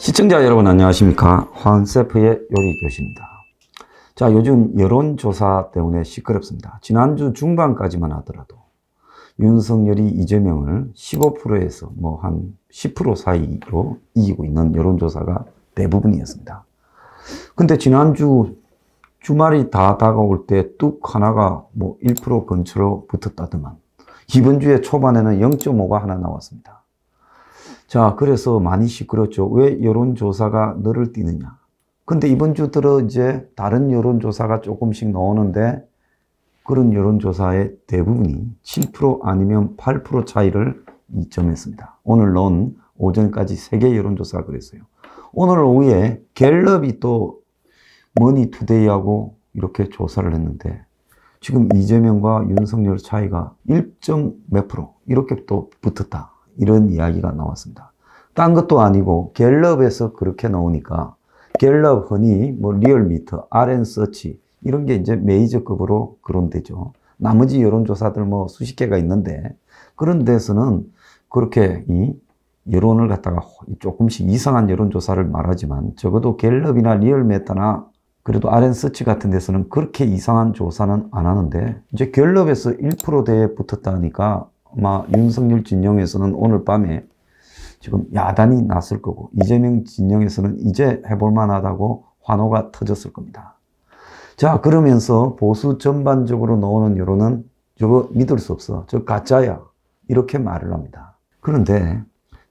시청자 여러분 안녕하십니까. 황셰프의 요리교실입니다. 자, 요즘 여론조사 때문에 시끄럽습니다. 지난주 중반까지만 하더라도 윤석열이 이재명을 15%에서 한 10% 사이로 이기고 있는 여론조사가 대부분이었습니다. 근데 지난주 주말이 다 다가올 때 뚝 하나가 1% 근처로 붙었다더만 이번 주에 초반에는 0.5가 하나 나왔습니다. 자, 그래서 많이 시끄럽죠. 왜 여론조사가 늘을 띄느냐. 근데 이번 주 들어 이제 다른 여론조사가 조금씩 나오는데 그런 여론조사의 대부분이 7% 아니면 8% 차이를 이점했습니다. 오늘 넣은 오전까지 3개 여론조사가 그랬어요. 오늘 오후에 갤럽이 또 머니투데이하고 이렇게 조사를 했는데 지금 이재명과 윤석열 차이가 1점 몇 프로 이렇게 또 붙었다. 이런 이야기가 나왔습니다. 딴 것도 아니고 갤럽에서 그렇게 나오니까 갤럽 흔히 리얼미터, RN서치 이런 게 이제 메이저급으로 거론되죠. 나머지 여론조사들 수십 개가 있는데 그런 데서는 그렇게 이 여론을 갖다가 조금씩 이상한 여론조사를 말하지만 적어도 갤럽이나 리얼메타나 그래도 RN서치 같은 데서는 그렇게 이상한 조사는 안 하는데 이제 갤럽에서 1%대에 붙었다니까 아마 윤석열 진영에서는 오늘 밤에 지금 야단이 났을 거고 이재명 진영에서는 이제 해볼 만하다고 환호가 터졌을 겁니다. 자, 그러면서 보수 전반적으로 나오는 여론은 저거 믿을 수 없어. 저 가짜야. 이렇게 말을 합니다. 그런데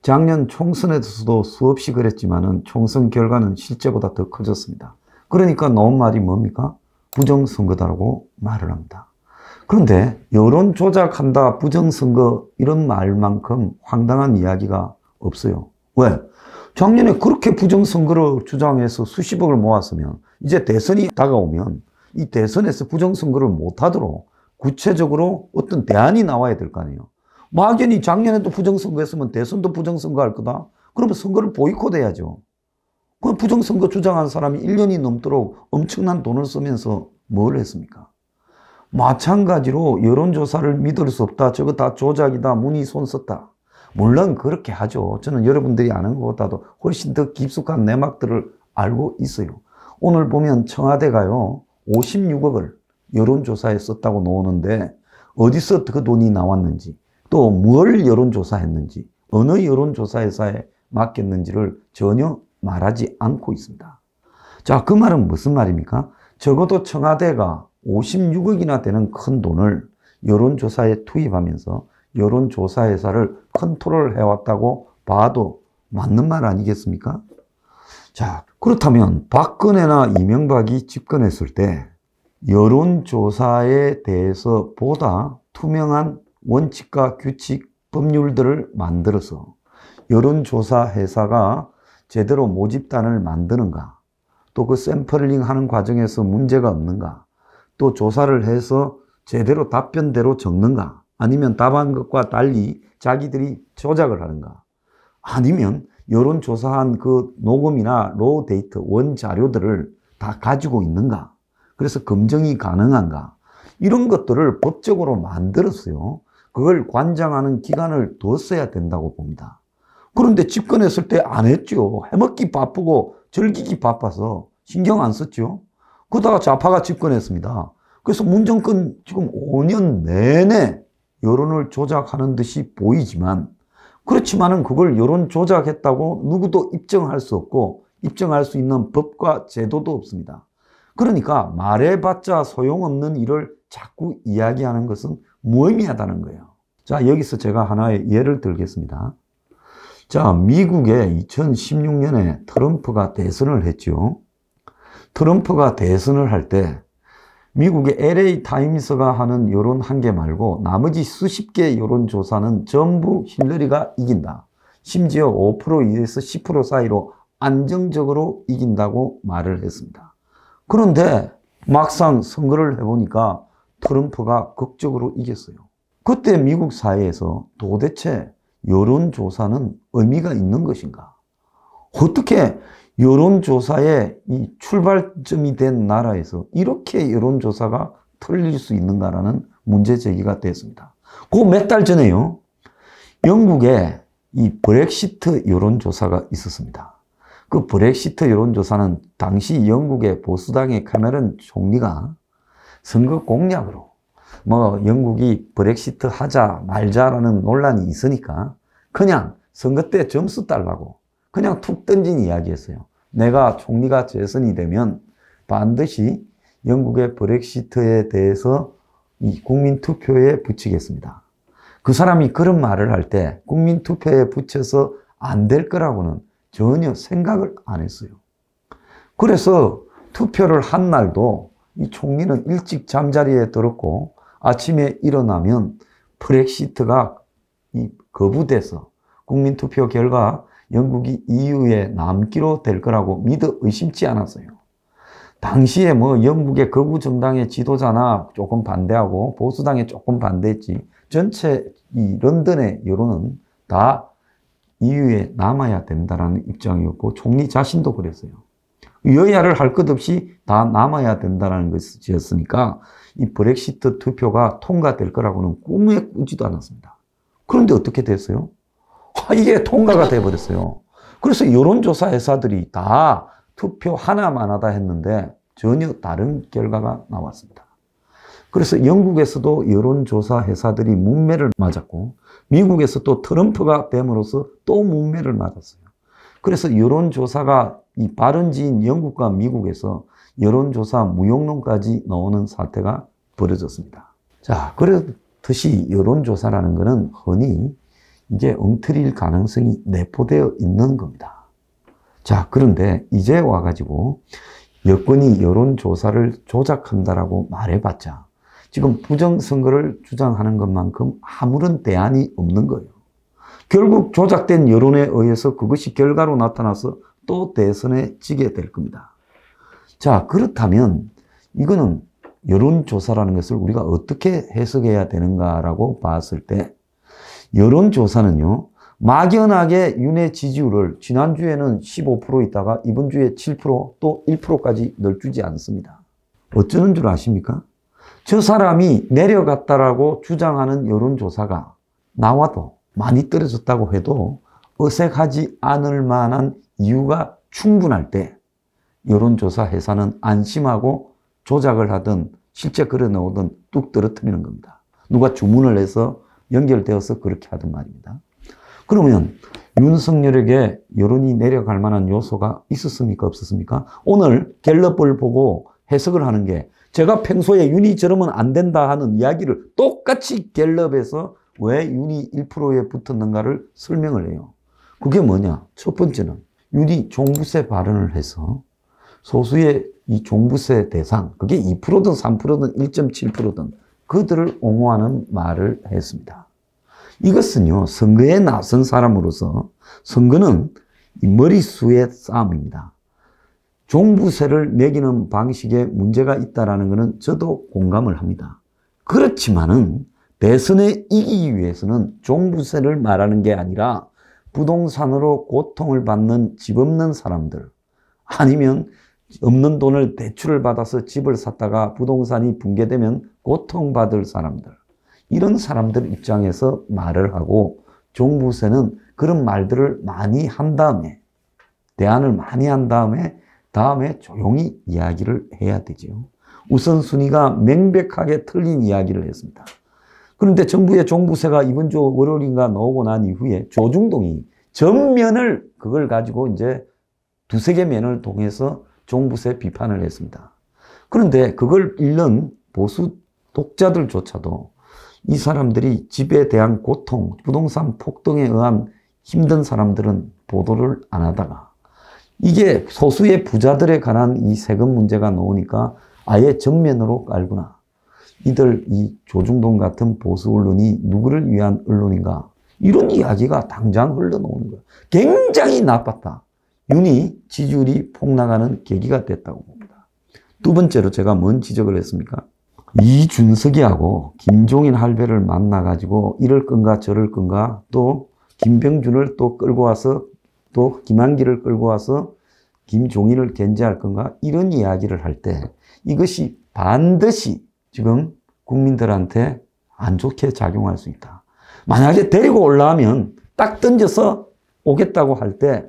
작년 총선에서도 수없이 그랬지만은 총선 결과는 실제보다 더 커졌습니다. 그러니까 나온 말이 뭡니까? 부정선거다라고 말을 합니다. 그런데 여론 조작한다, 부정선거 이런 말만큼 황당한 이야기가 없어요. 왜? 작년에 그렇게 부정선거를 주장해서 수십억을 모았으면 이제 대선이 다가오면 이 대선에서 부정선거를 못하도록 구체적으로 어떤 대안이 나와야 될 거 아니에요. 막연히 작년에도 부정선거 했으면 대선도 부정선거 할 거다? 그러면 선거를 보이콧해야죠. 그 부정선거 주장한 사람이 1년이 넘도록 엄청난 돈을 쓰면서 뭘 했습니까? 마찬가지로 여론조사를 믿을 수 없다. 저거 다 조작이다. 문이 손 썼다. 물론 그렇게 하죠. 저는 여러분들이 아는 것보다도 훨씬 더 깊숙한 내막들을 알고 있어요. 오늘 보면 청와대가요 56억을 여론조사에 썼다고 나오는데 어디서 그 돈이 나왔는지 또 뭘 여론조사했는지 어느 여론조사회사에 맡겼는지를 전혀 말하지 않고 있습니다. 자, 그 말은 무슨 말입니까? 적어도 청와대가 56억이나 되는 큰 돈을 여론조사에 투입하면서 여론조사회사를 컨트롤 해왔다고 봐도 맞는 말 아니겠습니까? 자, 그렇다면 박근혜나 이명박이 집권했을 때 여론조사에 대해서 보다 투명한 원칙과 규칙, 법률들을 만들어서 여론조사 회사가 제대로 모집단을 만드는가, 또 그 샘플링 하는 과정에서 문제가 없는가, 또 조사를 해서 제대로 답변대로 적는가, 아니면 답한 것과 달리 자기들이 조작을 하는가, 아니면 여론조사한 그 녹음이나 로우 데이터, 원자료들을 다 가지고 있는가, 그래서 검증이 가능한가, 이런 것들을 법적으로 만들었어요. 그걸 관장하는 기관을 뒀어야 된다고 봅니다. 그런데 집권했을 때 안 했죠. 해먹기 바쁘고 즐기기 바빠서 신경 안 썼죠. 그러다가 좌파가 집권했습니다. 그래서 문정권 지금 5년 내내 여론을 조작하는 듯이 보이지만 그렇지만은 그걸 여론 조작했다고 누구도 입증할 수 없고 입증할 수 있는 법과 제도도 없습니다. 그러니까 말해봤자 소용없는 일을 자꾸 이야기하는 것은 무의미하다는 거예요. 자, 여기서 제가 하나의 예를 들겠습니다. 자, 미국에 2016년에 트럼프가 대선을 했죠. 트럼프가 대선을 할 때 미국의 LA 타임스가 하는 여론 한 개 말고 나머지 수십 개 여론조사는 전부 힐러리가 이긴다. 심지어 5%에서 10% 사이로 안정적으로 이긴다고 말을 했습니다. 그런데 막상 선거를 해보니까 트럼프가 극적으로 이겼어요. 그때 미국 사회에서 도대체 여론조사는 의미가 있는 것인가? 어떻게 여론조사의 이 출발점이 된 나라에서 이렇게 여론조사가 틀릴 수 있는가라는 문제 제기가 됐습니다. 그 몇 달 전에요, 영국에 이 브렉시트 여론조사가 있었습니다. 그 브렉시트 여론조사는 당시 영국의 보수당의 캐머런 총리가 선거 공약으로 영국이 브렉시트 하자 말자라는 논란이 있으니까 그냥 선거 때 점수 달라고 그냥 툭 던진 이야기였어요. 내가 총리가 재선이 되면 반드시 영국의 브렉시트에 대해서 이 국민투표에 붙이겠습니다. 그 사람이 그런 말을 할 때 국민투표에 붙여서 안 될 거라고는 전혀 생각을 안 했어요. 그래서 투표를 한 날도 이 총리는 일찍 잠자리에 들었고 아침에 일어나면 브렉시트가 거부돼서 국민투표 결과 영국이 EU에 남기로 될 거라고 믿어 의심치 않았어요. 당시에 영국의 극우 정당의 지도자나 조금 반대하고 보수당에 조금 반대했지 전체 이 런던의 여론은 다 EU에 남아야 된다라는 입장이었고 총리 자신도 그랬어요. 여야를 할 것 없이 다 남아야 된다는 것이었으니까 이 브렉시트 투표가 통과될 거라고는 꿈에 꾸지도 않았습니다. 그런데 어떻게 됐어요? 이게 통과가 돼버렸어요. 그래서 여론조사 회사들이 다 투표 하나만 하다 했는데 전혀 다른 결과가 나왔습니다. 그래서 영국에서도 여론조사 회사들이 문매를 맞았고 미국에서 또 트럼프가 됨으로써 또 문매를 맞았어요. 그래서 여론조사가 이 바른지인 영국과 미국에서 여론조사 무용론까지 나오는 사태가 벌어졌습니다. 자, 그렇듯이 여론조사라는 것은 흔히 이제 엉터리일 가능성이 내포되어 있는 겁니다. 자, 그런데 이제 와가지고 여권이 여론조사를 조작한다라고 말해봤자 지금 부정선거를 주장하는 것만큼 아무런 대안이 없는 거예요. 결국 조작된 여론에 의해서 그것이 결과로 나타나서 또 대선에 지게 될 겁니다. 자, 그렇다면 이거는 여론조사라는 것을 우리가 어떻게 해석해야 되는가라고 봤을 때 여론조사는요, 막연하게 윤의 지지율을 지난주에는 15% 있다가 이번 주에 7% 또 1%까지 늘주지 않습니다. 어쩌는 줄 아십니까? 저 사람이 내려갔다라고 주장하는 여론조사가 나와도 많이 떨어졌다고 해도 어색하지 않을 만한 이유가 충분할 때 여론조사 회사는 안심하고 조작을 하든 실제 걸어 나오든 뚝 떨어뜨리는 겁니다. 누가 주문을 해서 연결되어서 그렇게 하든 말입니다. 그러면 윤석열에게 여론이 내려갈 만한 요소가 있었습니까? 없었습니까? 오늘 갤럽을 보고 해석을 하는 게 제가 평소에 윤이 저러면 안 된다 하는 이야기를 똑같이 갤럽에서 왜 윤이 1%에 붙었는가를 설명을 해요. 그게 뭐냐? 첫 번째는 윤이 종부세 발언을 해서 소수의 이 종부세 대상, 그게 2%든 3%든 1.7%든 그들을 옹호하는 말을 했습니다. 이것은요, 선거에 나선 사람으로서 선거는 이 머릿수의 싸움입니다. 종부세를 매기는 방식에 문제가 있다는 것은 저도 공감을 합니다. 그렇지만은 대선에 이기기 위해서는 종부세를 말하는 게 아니라 부동산으로 고통을 받는 집 없는 사람들, 아니면 없는 돈을 대출을 받아서 집을 샀다가 부동산이 붕괴되면 고통받을 사람들, 이런 사람들 입장에서 말을 하고 종부세는 그런 말들을 많이 한 다음에 대안을 많이 한 다음에 조용히 이야기를 해야 되죠. 우선순위가 명백하게 틀린 이야기를 했습니다. 그런데 정부의 종부세가 이번 주 월요일인가 나오고 난 이후에 조중동이 전면을 그걸 가지고 이제 두세 개 면을 통해서 종부세 비판을 했습니다. 그런데 그걸 읽는 보수 독자들조차도 이 사람들이 집에 대한 고통, 부동산 폭등에 의한 힘든 사람들은 보도를 안 하다가 이게 소수의 부자들에 관한 이 세금 문제가 나오니까 아예 정면으로 깔구나. 이들 이 조중동 같은 보수 언론이 누구를 위한 언론인가? 이런 이야기가 당장 흘러나오는 거예요. 굉장히 나빴다. 윤이 지지율이 폭락하는 계기가 됐다고 봅니다. 두 번째로 제가 뭔 지적을 했습니까? 이준석이하고 김종인 할배를 만나가지고 이럴 건가 저럴 건가, 또 김병준을 또 끌고 와서 또 김한길을 끌고 와서 김종인을 견제할 건가, 이런 이야기를 할 때 이것이 반드시 지금 국민들한테 안 좋게 작용할 수 있다. 만약에 데리고 올라오면 딱 던져서 오겠다고 할 때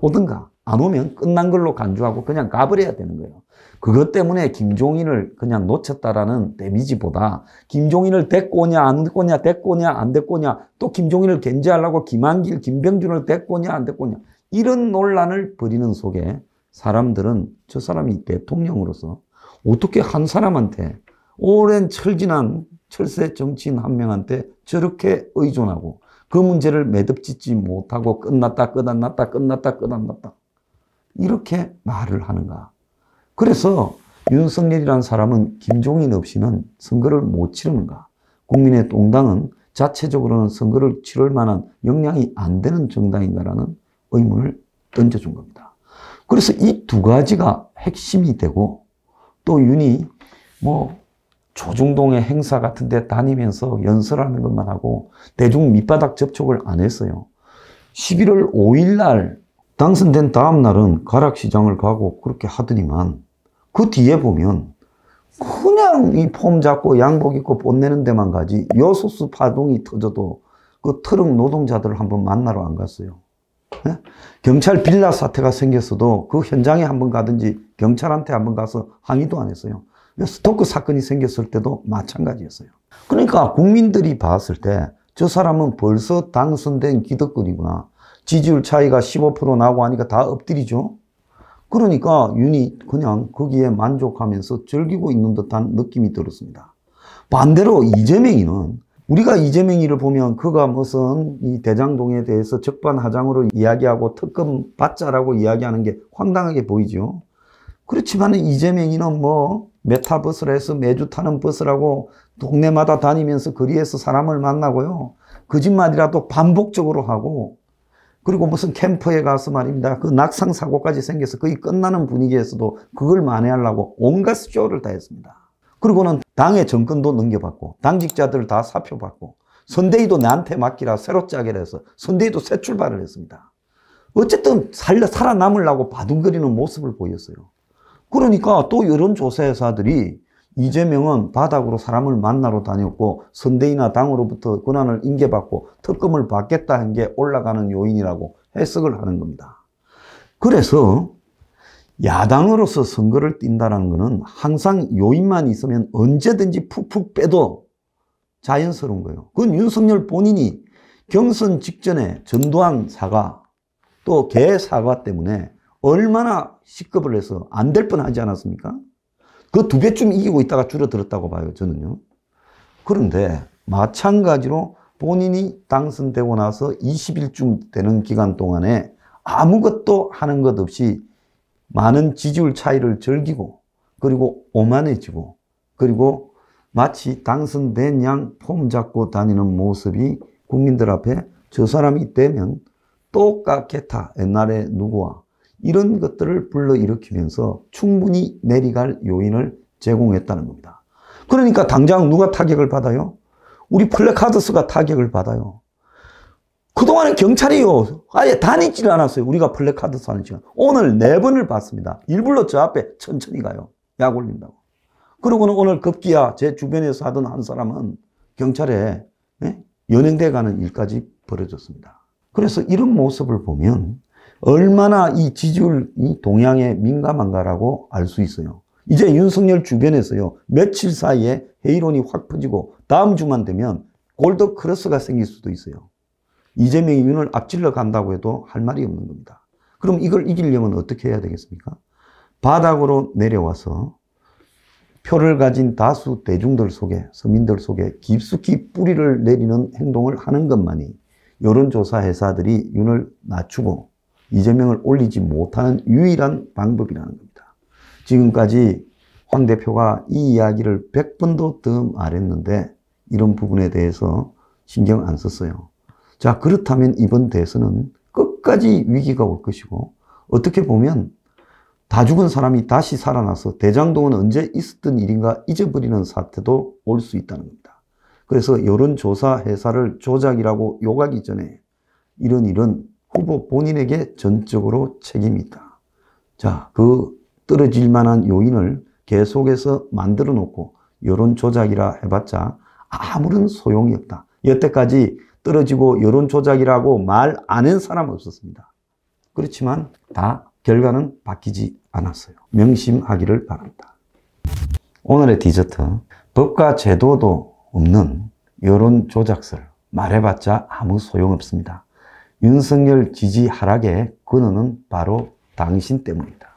오든가 안 오면 끝난 걸로 간주하고 그냥 가버려야 되는 거예요. 그것 때문에 김종인을 그냥 놓쳤다라는 데미지보다 김종인을 데리고 오냐 안 데리고 오냐, 데리고 오냐 안 데리고 오냐, 또 김종인을 견제하려고 김한길, 김병준을 데리고 오냐 안 데리고 오냐, 이런 논란을 벌이는 속에 사람들은 저 사람이 대통령으로서 어떻게 한 사람한테, 오랜 철진한 철새 정치인 한 명한테 저렇게 의존하고 그 문제를 매듭짓지 못하고 끝났다 끝났다 끝났다 끝났다 이렇게 말을 하는가. 그래서 윤석열이라는 사람은 김종인 없이는 선거를 못 치르는가. 국민의 동당은 자체적으로는 선거를 치를 만한 역량이 안 되는 정당인가라는 의문을 던져준 겁니다. 그래서 이 두 가지가 핵심이 되고, 또 윤이 조중동의 행사 같은 데 다니면서 연설하는 것만 하고 대중 밑바닥 접촉을 안 했어요. 11월 5일 날 당선된 다음 날은 가락시장을 가고 그렇게 하더니만 그 뒤에 보면 그냥 이 폼 잡고 양복 입고 뽐내는 데만 가지, 여소수 파동이 터져도 그 트럭 노동자들을 한번 만나러 안 갔어요. 네? 경찰 빌라 사태가 생겼어도 그 현장에 한번 가든지 경찰한테 한번 가서 항의도 안 했어요. 스토커 사건이 생겼을 때도 마찬가지였어요. 그러니까 국민들이 봤을 때 저 사람은 벌써 당선된 기득권이구나. 지지율 차이가 15% 나고 하니까 다 엎드리죠. 그러니까 윤이 그냥 거기에 만족하면서 즐기고 있는 듯한 느낌이 들었습니다. 반대로 이재명이는, 우리가 이재명이를 보면 그가 무슨 이 대장동에 대해서 적반하장으로 이야기하고 특검 받자라고 이야기하는 게 황당하게 보이죠. 그렇지만 이재명이는 메타버스를 해서 매주 타는 버스라고 동네마다 다니면서 거리에서 사람을 만나고요. 거짓말이라도 반복적으로 하고, 그리고 무슨 캠프에 가서 말입니다. 그 낙상 사고까지 생겨서 거의 끝나는 분위기에서도 그걸 만회하려고 온갖 쇼를 다 했습니다. 그리고는 당의 정권도 넘겨받고 당직자들 다 사표받고 선대위도 나한테 맡기라 새로 짜기로 해서 선대위도 새 출발을 했습니다. 어쨌든 살아남으려고 바둥거리는 모습을 보였어요. 그러니까 또 여론조사회사들이 이재명은 바닥으로 사람을 만나러 다녔고 선대위나 당으로부터 권한을 인계받고 특검을 받겠다 한 게 올라가는 요인이라고 해석을 하는 겁니다. 그래서 야당으로서 선거를 뛴다는 것은 항상 요인만 있으면 언제든지 푹푹 빼도 자연스러운 거예요. 그건 윤석열 본인이 경선 직전에 전두환 사과 또 개 사과 때문에 얼마나 시급을 해서 안 될 뻔하지 않았습니까? 그 두 배쯤 이기고 있다가 줄어들었다고 봐요, 저는요. 그런데 마찬가지로 본인이 당선되고 나서 20일쯤 되는 기간 동안에 아무것도 하는 것 없이 많은 지지율 차이를 즐기고, 그리고 오만해지고, 그리고 마치 당선된 양 폼 잡고 다니는 모습이 국민들 앞에 저 사람이 되면 똑같겠다, 옛날에 누구와, 이런 것들을 불러일으키면서 충분히 내리갈 요인을 제공했다는 겁니다. 그러니까 당장 누가 타격을 받아요? 우리 플래카드스가 타격을 받아요. 그동안에 경찰이요, 아예 다니질 않았어요. 우리가 플래카드스 하는 시간. 오늘 4번을 봤습니다. 일부러 저 앞에 천천히 가요. 약 올린다고. 그러고는 오늘 급기야 제 주변에서 하던 한 사람은 경찰에 연행돼 가는 일까지 벌어졌습니다. 그래서 이런 모습을 보면 얼마나 이 지지율 이 동향에 민감한가라고 알 수 있어요. 이제 윤석열 주변에서요, 며칠 사이에 회의론이 확 퍼지고 다음 주만 되면 골드 크로스가 생길 수도 있어요. 이재명이 윤을 앞질러 간다고 해도 할 말이 없는 겁니다. 그럼 이걸 이기려면 어떻게 해야 되겠습니까? 바닥으로 내려와서 표를 가진 다수 대중들 속에, 서민들 속에 깊숙이 뿌리를 내리는 행동을 하는 것만이 여론조사 회사들이 윤을 낮추고 이재명을 올리지 못하는 유일한 방법이라는 겁니다. 지금까지 황 대표가 이 이야기를 100번도 더 말했는데 이런 부분에 대해서 신경 안 썼어요. 자, 그렇다면 이번 대선은 끝까지 위기가 올 것이고, 어떻게 보면 다 죽은 사람이 다시 살아나서 대장동은 언제 있었던 일인가 잊어버리는 사태도 올 수 있다는 겁니다. 그래서 여론조사 회사를 조작이라고 욕하기 전에 이런 일은 후보 본인에게 전적으로 책임이 있다. 자, 그 떨어질 만한 요인을 계속해서 만들어 놓고 여론 조작이라 해봤자 아무런 소용이 없다. 여태까지 떨어지고 여론 조작이라고 말 안 한 사람 없었습니다. 그렇지만 다 결과는 바뀌지 않았어요. 명심하기를 바랍니다. 오늘의 디저트. 법과 제도도 없는 여론 조작설. 말해봤자 아무 소용없습니다. 윤석열 지지 하락의 근원은 바로 당신 때문이다.